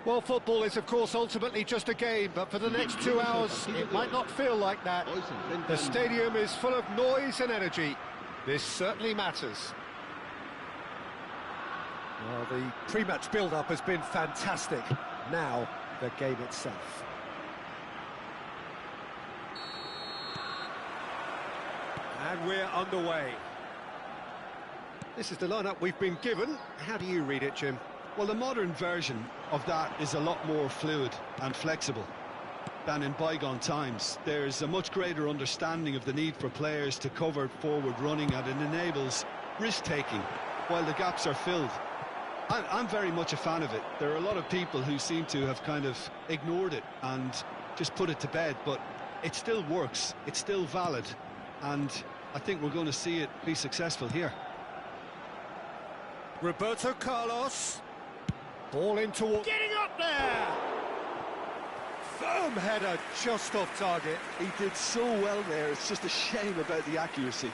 Well, football is, of course, ultimately just a game, but for the next 2 hours, it might not feel like that. The stadium is full of noise and energy. This certainly matters. Well, the pre-match build-up has been fantastic. Now, the game itself. And we're underway. This is the lineup we've been given. How do you read it, Jim? Well, the modern version of that is a lot more fluid and flexible than in bygone times. There's a much greater understanding of the need for players to cover forward running, and it enables risk-taking while the gaps are filled. I'm very much a fan of it. There are a lot of people who seem to have kind of ignored it and just put it to bed, but it still works, it's still valid, and I think we're going to see it be successful here. Roberto Carlos. Ball in towards... Getting up there! Firm header just off target. He did so well there, it's just a shame about the accuracy.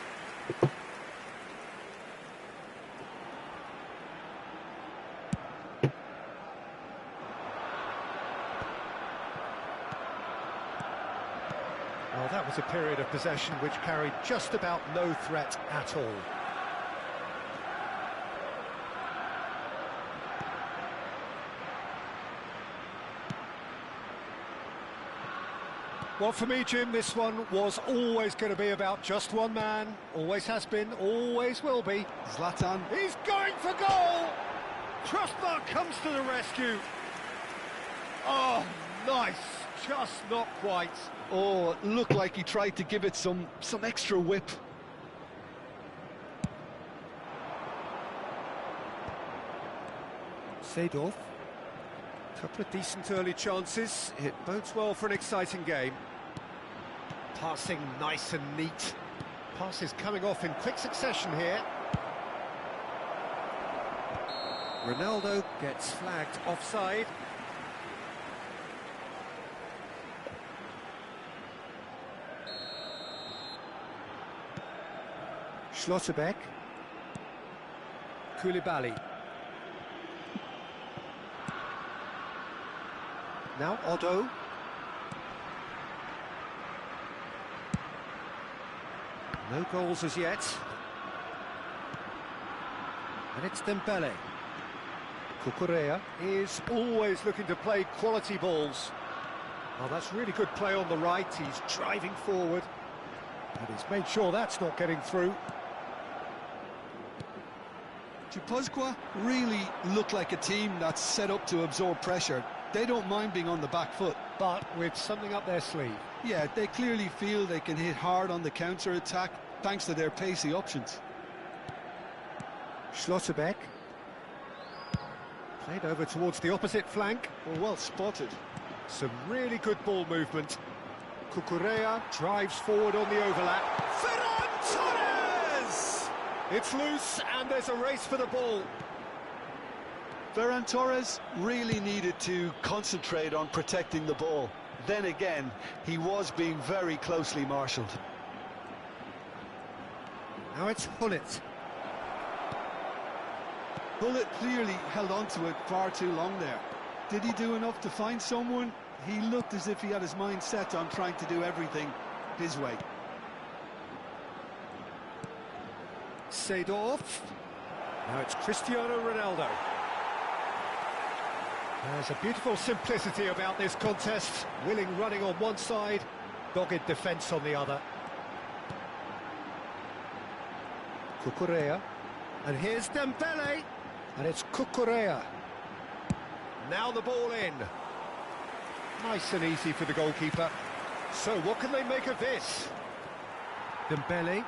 Well, that was a period of possession which carried just about no threat at all. Well, for me, Jim, this one was always going to be about just one man. Always has been, always will be. Zlatan. He's going for goal! Crossbar comes to the rescue. Oh, nice. Just not quite. Oh, it looked like he tried to give it some extra whip. Seedorf. Couple of decent early chances. It bodes well for an exciting game. Passing nice and neat. Passes coming off in quick succession here. Ronaldo gets flagged offside. Schlotterbeck. Koulibaly. Now Otto. No goals as yet. And it's Dembele. Cucurella is always looking to play quality balls. Oh, that's really good play on the right. He's driving forward. And he's made sure that's not getting through. Guipuzcoa really look like a team that's set up to absorb pressure. They don't mind being on the back foot. But with something up their sleeve. Yeah, they clearly feel they can hit hard on the counter-attack thanks to their pacey options. Schlotterbeck. Played over towards the opposite flank. Well spotted. Some really good ball movement. Cucurella drives forward on the overlap. Ferran Torres! It's loose and there's a race for the ball. Ferran Torres really needed to concentrate on protecting the ball. Then again, he was being very closely marshalled. Now it's Hullet. Hullet clearly held on to it far too long there. Did he do enough to find someone? He looked as if he had his mind set on trying to do everything his way. Seedorf. Now it's Cristiano Ronaldo. There's a beautiful simplicity about this contest. Willing running on one side, dogged defence on the other. Cucurella. And here's Dembele. And it's Cucurella. Now the ball in. Nice and easy for the goalkeeper. So what can they make of this? Dembele.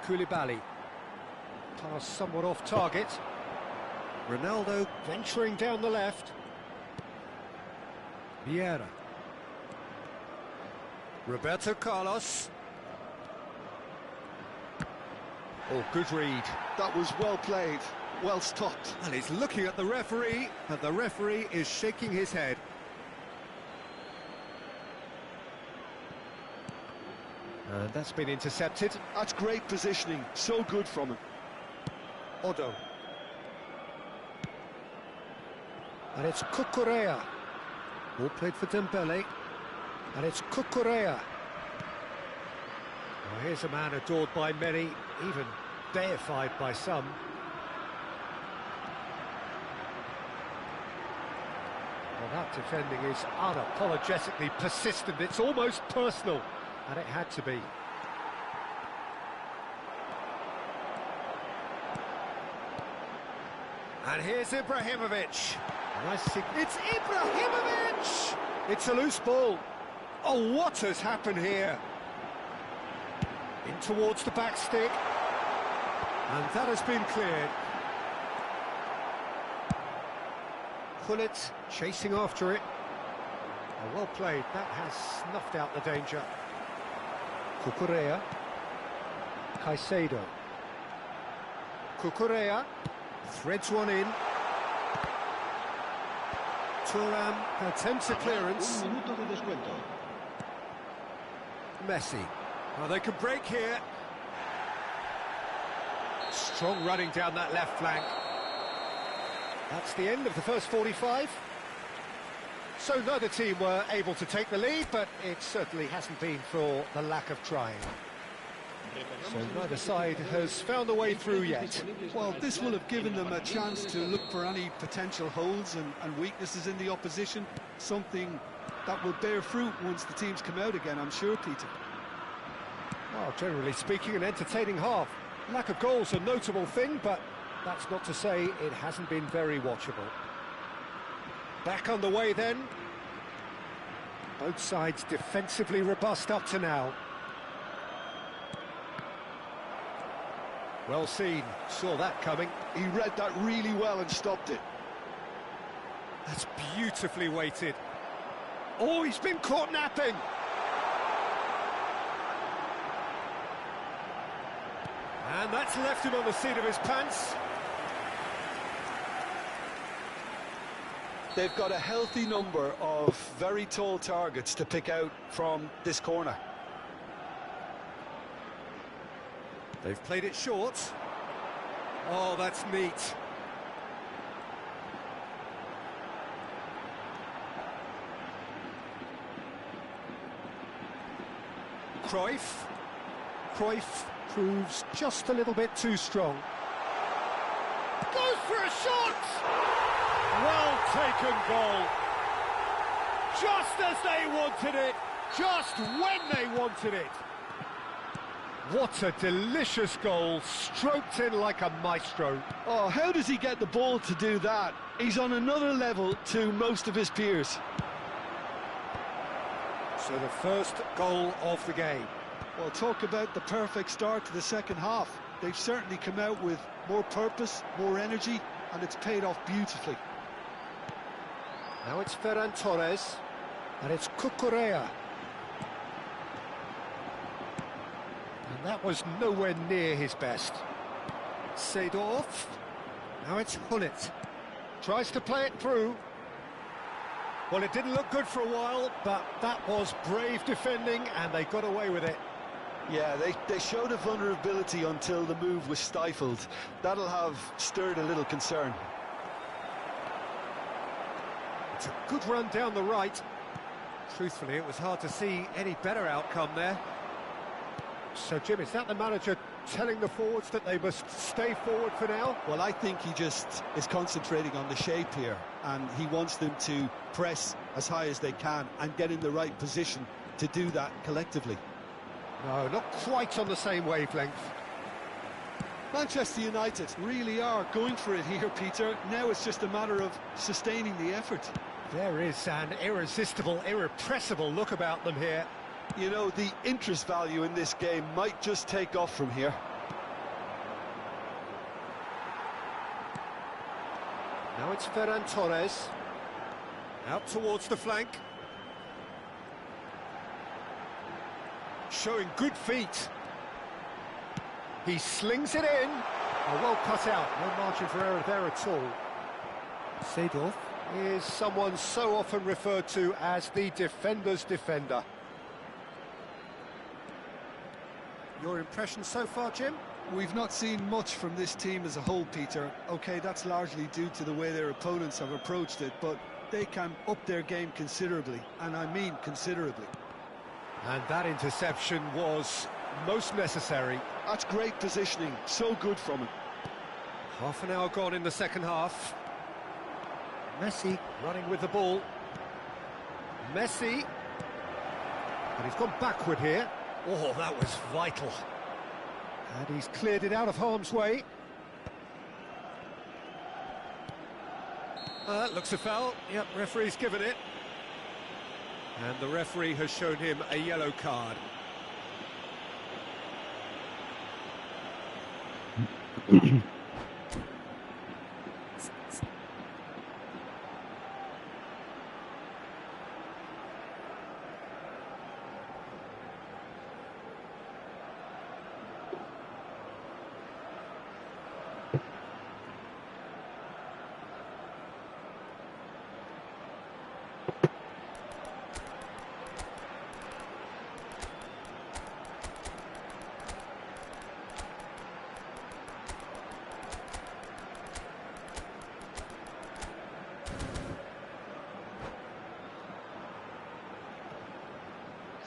Koulibaly. Pass somewhat off target. Ronaldo venturing down the left. Vieira. Roberto Carlos. Oh, good read. That was well played, well stopped. And he's looking at the referee, and the referee is shaking his head. And that's been intercepted. That's great positioning, so good from him. Otto. And it's Cucurella. Ball played for Dembele. And it's Cucurella. Well, here's a man adored by many, even deified by some. Well, that defending is unapologetically persistent. It's almost personal, and it had to be. And here's Ibrahimovic. Nice. It's Ibrahimovic! It's a loose ball. Oh, what has happened here? In towards the back stick. And that has been cleared. Gullit chasing after it. Oh, well played. That has snuffed out the danger. Cucurella. Caicedo. Cucurella. Threads one in. Thuram attempts a clearance. Messi. Well, they can break here. Strong running down that left flank. That's the end of the first 45. So neither team were able to take the lead, but it certainly hasn't been for the lack of trying. So neither side has found a way through yet. Well, this will have given them a chance to look for any potential holes and weaknesses in the opposition, something that will bear fruit once the teams come out again, I'm sure, Peter. Well, generally speaking, an entertaining half. Lack of goals a notable thing, but that's not to say it hasn't been very watchable. Back on the way then. Both sides defensively robust up to now. Well seen, saw that coming. He read that really well and stopped it. That's beautifully weighted. Oh, he's been caught napping. And that's left him on the seat of his pants. They've got a healthy number of very tall targets to pick out from this corner. They've played it short. Oh, that's neat. Cruyff. Cruyff proves just a little bit too strong. Goes for a shot! Well taken goal. Just as they wanted it, just when they wanted it. What a delicious goal, stroked in like a maestro. Oh, how does he get the ball to do that? He's on another level to most of his peers. So the first goal of the game. Well, talk about the perfect start to the second half. They've certainly come out with more purpose, more energy, and it's paid off beautifully. Now it's Ferran Torres, and it's Cucurella. And that was nowhere near his best. Seedorf. Now it's Gullit. Tries to play it through. Well, it didn't look good for a while, but that was brave defending, and they got away with it. Yeah, they showed a vulnerability until the move was stifled. That'll have stirred a little concern. It's a good run down the right. Truthfully, it was hard to see any better outcome there. So, Jim, is that the manager telling the forwards that they must stay forward for now? Well, I think he just is concentrating on the shape here, and he wants them to press as high as they can and get in the right position to do that collectively. No, not quite on the same wavelength. Manchester United really are going for it here, Peter. Now it's just a matter of sustaining the effort. There is an irresistible, irrepressible look about them here. You know, the interest value in this game might just take off from here. Now it's Ferran Torres. Out towards the flank. Showing good feet. He slings it in. Oh, well cut out. No margin for error there at all. Seedorf is someone so often referred to as the defender's defender. Your impression so far, Jim? We've not seen much from this team as a whole, Peter. OK, that's largely due to the way their opponents have approached it, but they can up their game considerably, and I mean considerably. And that interception was most necessary. That's great positioning, so good from him. Half an hour gone in the second half. Messi running with the ball. Messi. And he's gone backward here. Oh, that was vital. And he's cleared it out of harm's way. Looks a foul. Yep, referee's given it. And the referee has shown him a yellow card.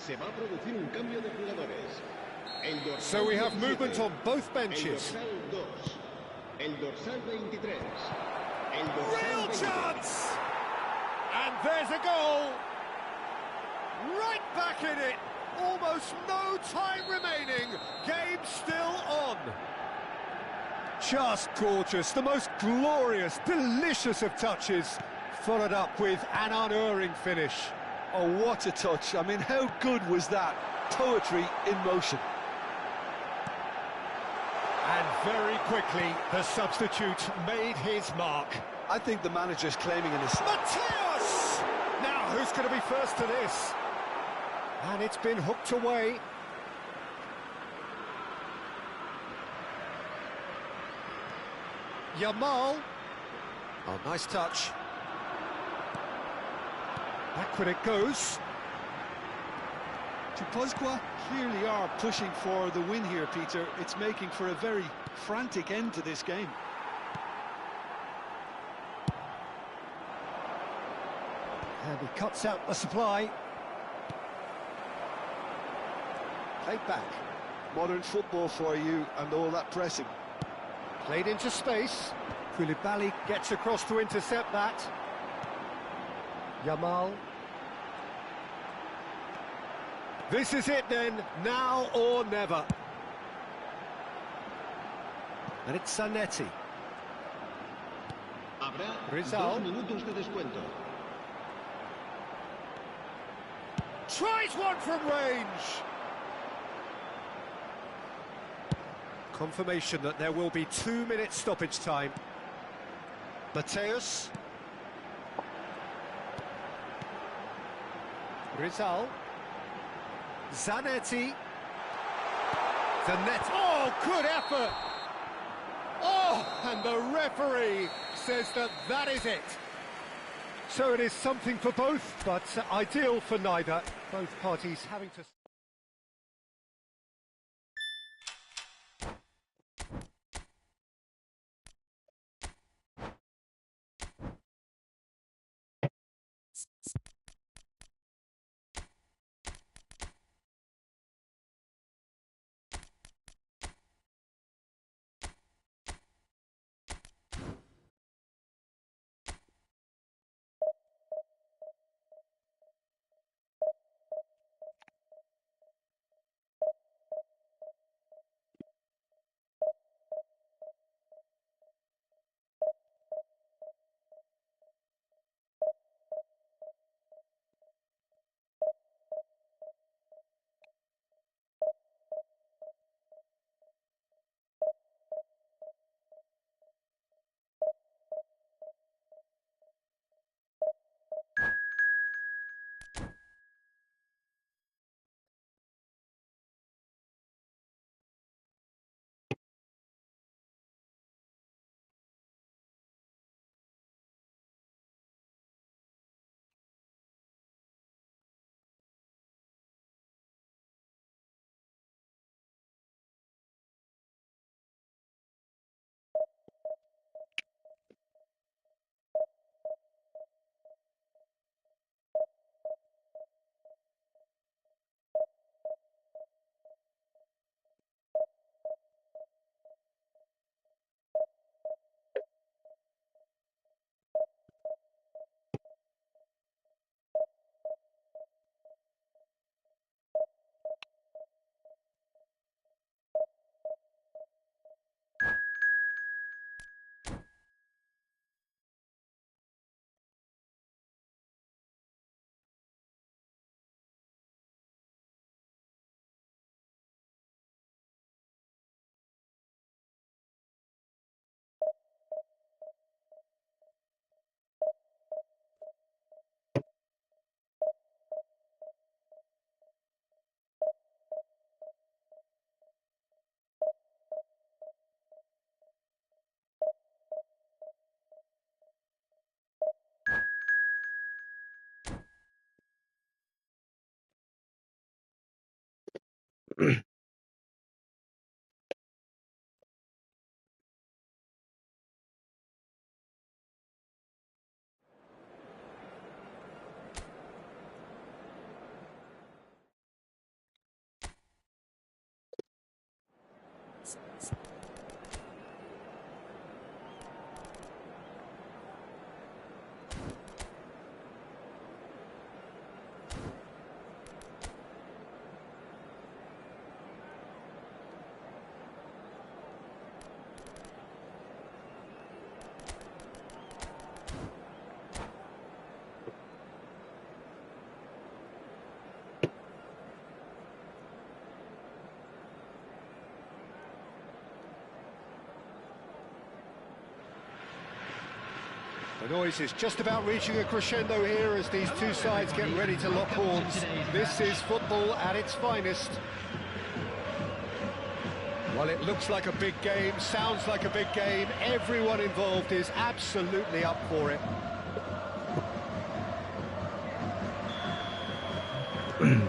Se va a producir un cambio de jugadores. So we have movement on both benches. El dorsal 23. Real chance! And there's a goal! Right back in it! Almost no time remaining. Game still on. Just gorgeous. The most glorious, delicious of touches. Followed up with an unerring finish. Oh, what a touch. I mean, how good was that? Poetry in motion. And very quickly, the substitute made his mark. I think the manager's claiming an assist. Mateus! Now, who's going to be first to this? And it's been hooked away. Yamal. Oh, nice touch. Backward it goes. Tupozqua clearly are pushing for the win here, Peter. It's making for a very frantic end to this game. And he cuts out the supply. Played back. Modern football for you and all that pressing. Played into space. Koulibaly gets across to intercept that. Yamal. This is it then, now or never. And it's Zanetti. Habrá Rizal. 2 minutos de descuento. Tries one from range. Confirmation that there will be 2 minutes stoppage time. Mateus. Rizal. Zanetti. Zanetti. Oh, good effort. Oh, and the referee says that that is it. So it is something for both, but ideal for neither. Both parties having to... The noise is just about reaching a crescendo here as these two sides get ready to lock horns. This is football at its finest. Well, it looks like a big game, sounds like a big game. Everyone involved is absolutely up for it. And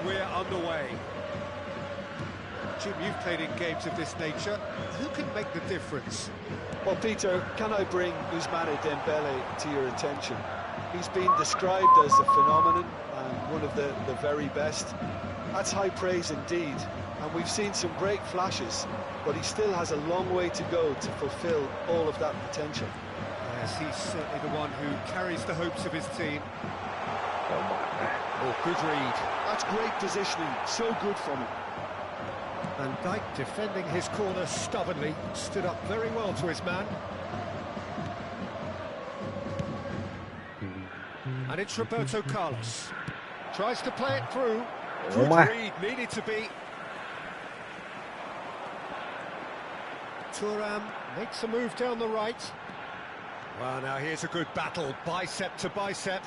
we're underway. Jim, you've played in games of this nature. Who can make the difference? Well, Peter, can I bring Ousmane Dembele to your attention? He's been described as a phenomenon and one of the very best. That's high praise indeed. And we've seen some great flashes, but he still has a long way to go to fulfill all of that potential. Yes, he's certainly the one who carries the hopes of his team. Oh, good read. That's great positioning, so good from him. Van Dijk defending his corner stubbornly, stood up very well to his man. And it's Roberto Carlos. Tries to play it through. Good read, needed to be. Thuram makes a move down the right. Well, now here's a good battle, bicep to bicep.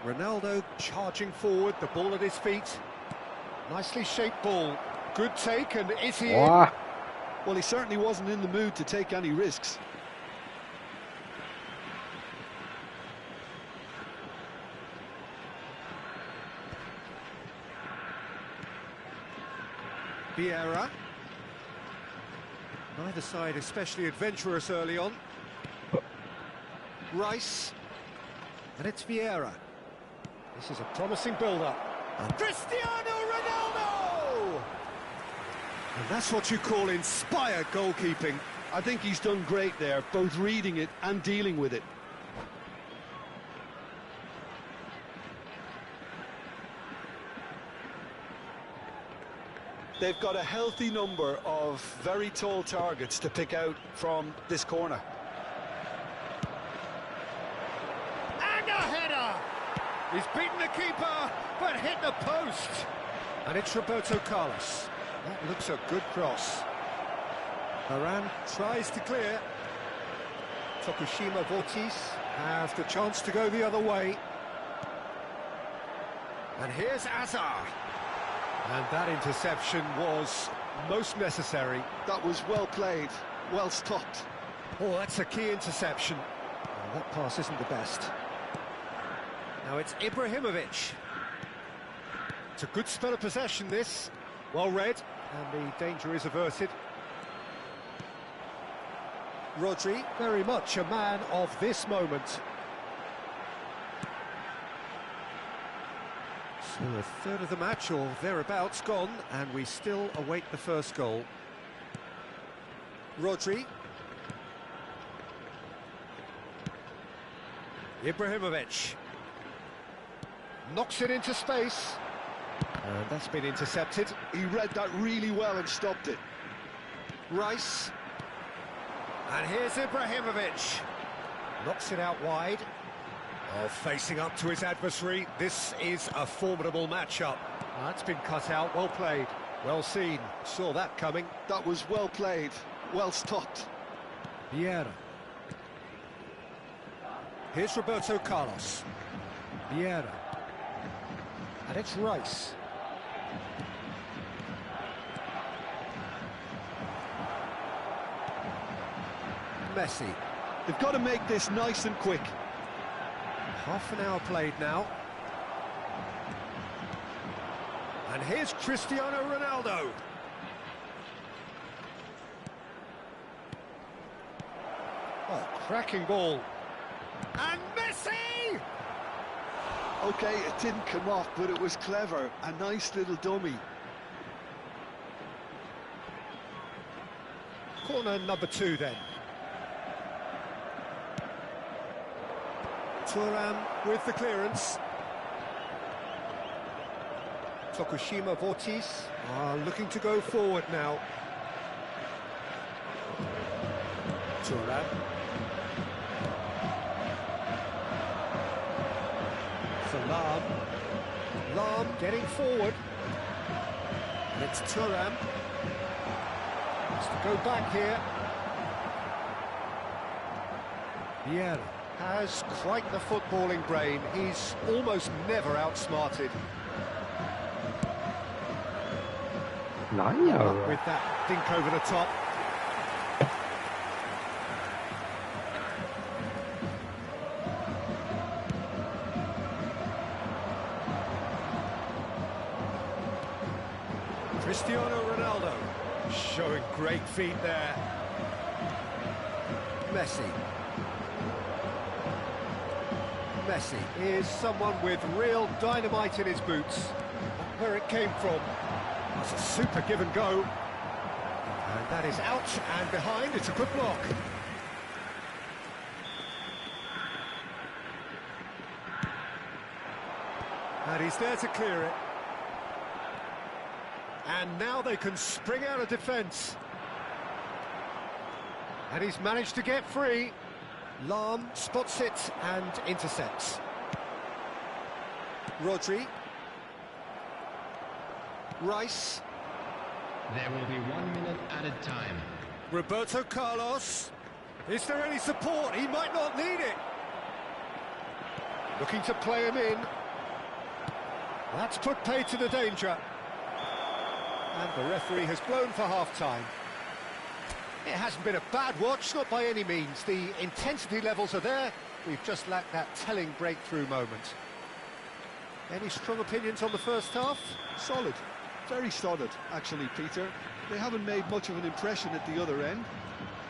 Ronaldo charging forward, the ball at his feet. Nicely shaped ball. Good take, and is he in? Well, he certainly wasn't in the mood to take any risks. Vieira. Neither side especially adventurous early on. Rice. And it's Vieira. This is a promising build-up. Cristiano Ronaldo! And that's what you call inspired goalkeeping. I think he's done great there, both reading it and dealing with it. They've got a healthy number of very tall targets to pick out from this corner. And a header! He's beaten the keeper, but hit the post. And it's Roberto Carlos. That looks a good cross. Varane tries to clear. Tokushima Vortis have the chance to go the other way. And here's Azar. And that interception was most necessary. That was well played, well stopped. Oh, that's a key interception. Well, that pass isn't the best. Now it's Ibrahimovic. It's a good spell of possession, this. Well read, and the danger is averted. Rodri, very much a man of this moment. So a third of the match, or thereabouts, gone, and we still await the first goal. Rodri. Ibrahimovic. Knocks it into space. And that's been intercepted. He read that really well and stopped it. Rice. And here's Ibrahimovic. Knocks it out wide. Oh, facing up to his adversary. This is a formidable matchup. That's been cut out. Well played. Well seen. Saw that coming. That was well played. Well stopped. Vieira. Here's Roberto Carlos. Vieira. And it's Rice. Messi. They've got to make this nice and quick. Half an hour played now. And here's Cristiano Ronaldo. Oh, cracking ball. And Messi! Okay, it didn't come off, but it was clever. A nice little dummy. Corner number 2 then. Thuram with the clearance. Tokushima Vortis are looking to go forward now. Thuram. For Lam. Lam getting forward. And it's Thuram. Has to go back here. Vieira has quite the footballing brain. He's almost never outsmarted. With that dink over the top. Cristiano Ronaldo showing great feet there. Messi. Messi is someone with real dynamite in his boots. Where it came from. It's a super give and go. And that is out and behind. It's a good block. And he's there to clear it. And now they can spring out of defence. And he's managed to get free. Lam spots it and intercepts. Rodri. Rice. There will be 1 minute added time. Roberto Carlos. Is there any support? He might not need it. Looking to play him in. That's put paid to the danger. And the referee has blown for half-time. It hasn't been a bad watch, not by any means. The intensity levels are there. We've just lacked that telling breakthrough moment. Any strong opinions on the first half? Solid. Very solid, actually, Peter. They haven't made much of an impression at the other end,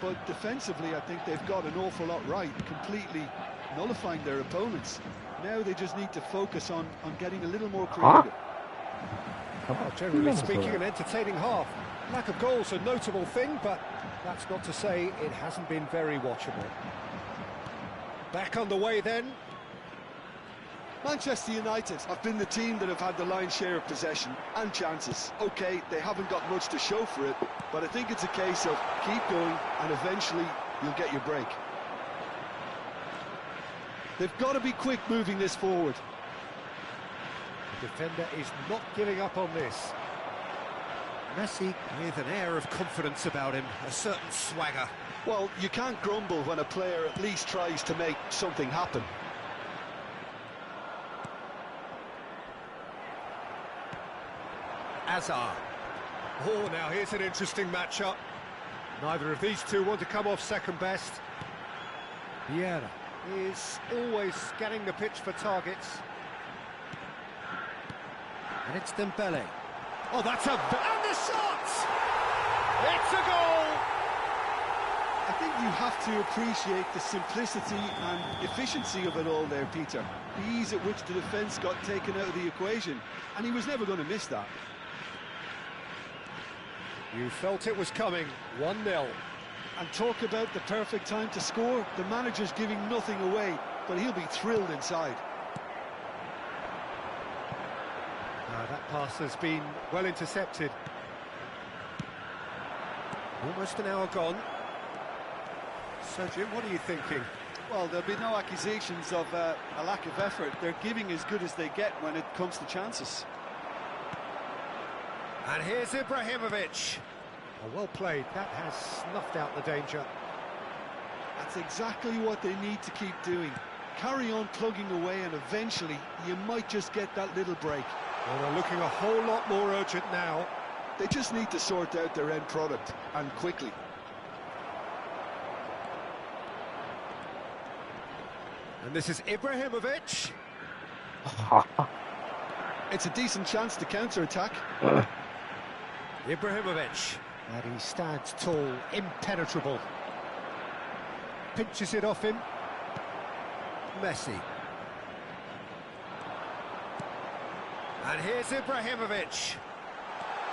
but defensively I think they've got an awful lot right, completely nullifying their opponents. Now they just need to focus on getting a little more creative. Well, generally speaking, an entertaining half. Lack of goals a notable thing, but that's not to say it hasn't been very watchable. Back on the way then. Manchester United have been the team that have had the lion's share of possession and chances. OK, they haven't got much to show for it, but I think it's a case of keep going and eventually you'll get your break. They've got to be quick moving this forward. The defender is not giving up on this. Messi with an air of confidence about him, a certain swagger. Well, you can't grumble when a player at least tries to make something happen. Azar. Oh, now here's an interesting matchup. Neither of these two want to come off second best. Vieira is always scanning the pitch for targets. And it's Dembele. Oh, that's a... And the shot! It's a goal! I think you have to appreciate the simplicity and efficiency of it all there, Peter. The ease at which the defence got taken out of the equation, and he was never going to miss that. You felt it was coming, 1-0. And talk about the perfect time to score. The manager's giving nothing away, but he'll be thrilled inside. That pass has been well intercepted. Almost an hour gone. So, Jim, what are you thinking? Well, there'll be no accusations of a lack of effort. They're giving as good as they get when it comes to chances. And here's Ibrahimovic. Oh, well played. That has snuffed out the danger. That's exactly what they need to keep doing. Carry on plugging away and eventually you might just get that little break. Well, they're looking a whole lot more urgent now. They just need to sort out their end product, and quickly. And this is Ibrahimovic. It's a decent chance to counter-attack. Ibrahimovic. And he stands tall, impenetrable. Pinches it off him. Messi. And here's Ibrahimovic.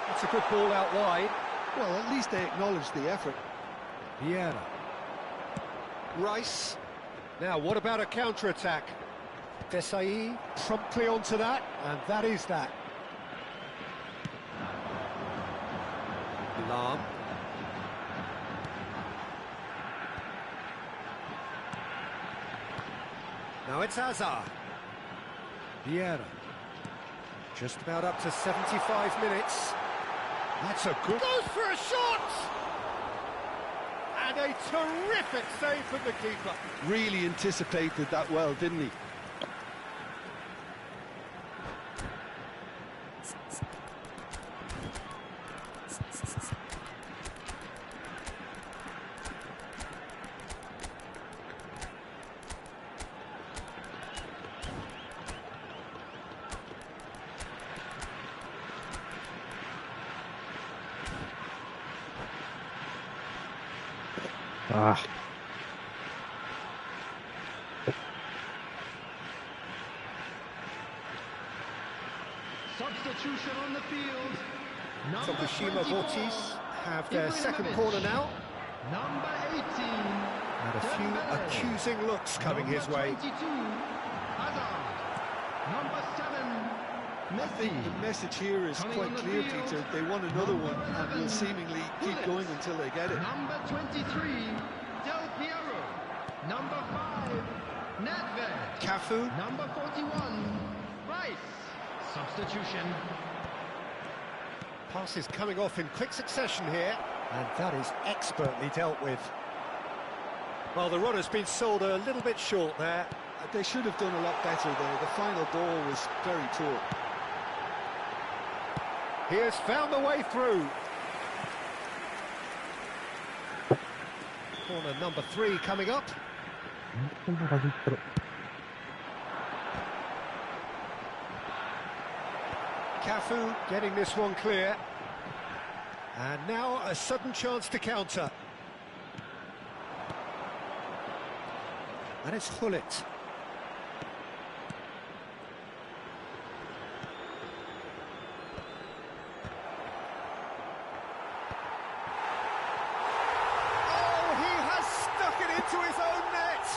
That's a good ball out wide. Well, at least they acknowledge the effort. Vieira. Rice. Now, what about a counter-attack? Desai promptly onto that, and that is that. Lam. Now it's Hazard. Vieira. Just about up to 75 minutes. That's a good... Goes for a shot! And a terrific save from the keeper. Really anticipated that well, didn't he? Substitution on the field. Tokushima Vortis have their second corner now. Number 18. And a few accusing looks coming his way. 22. Hazard. Number 7. I think the message here is quite clear, Peter. They want another one and will seemingly keep going until they get it. Number 23. Del Piero. Number 5. Nedved. Cafu. Number 41. Rice. Substitution. Passes coming off in quick succession here, and that is expertly dealt with. Well, the runner's been sold a little bit short there. They should have done a lot better there. The final ball was very poor. He has found the way through. Corner number 3 coming up. Cafu getting this one clear. And now a sudden chance to counter. And it's Hullet. Oh, he has stuck it into his own net.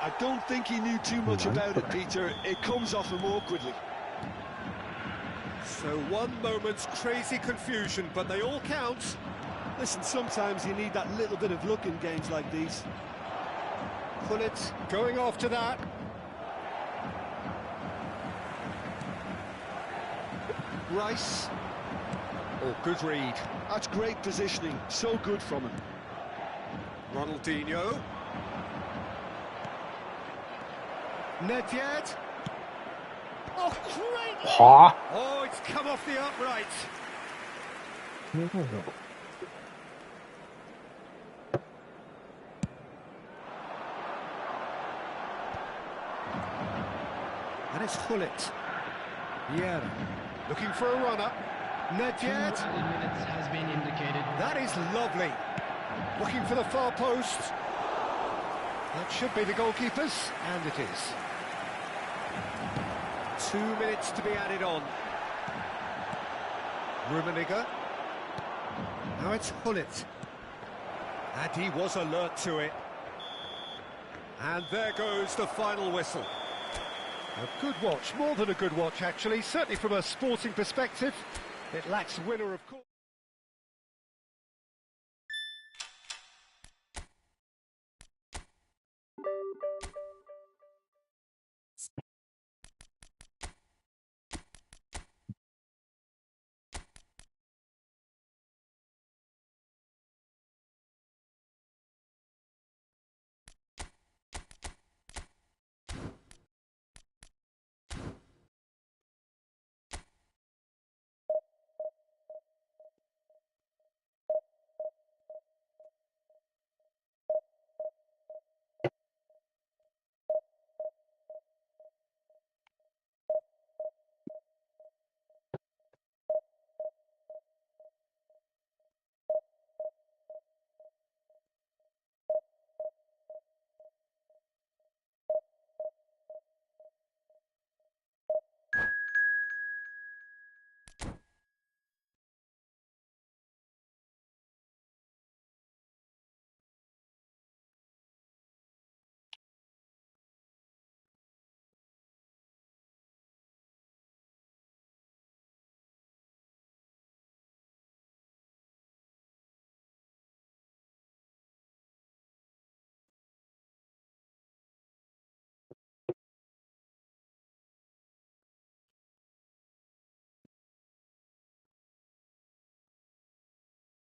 I don't think he knew too much about it, Peter. It comes off him awkwardly. So one moment's crazy confusion, but they all count. Listen, sometimes you need that little bit of luck in games like these. Hullet going after that. Rice. Oh, good read. That's great positioning. So good from him. Ronaldinho. Nedved. Oh, great! Oh, it's come off the upright. And it's Hullet. Vieira looking for a run-up. Nedved. 2 added minutes has been indicated. That is lovely. Looking for the far post. That should be the goalkeeper's, and it is. 2 minutes to be added on. Rummenigge. Now it's Hullet. And he was alert to it. And there goes the final whistle. A good watch, more than a good watch actually, certainly from a sporting perspective. It lacks winner of course.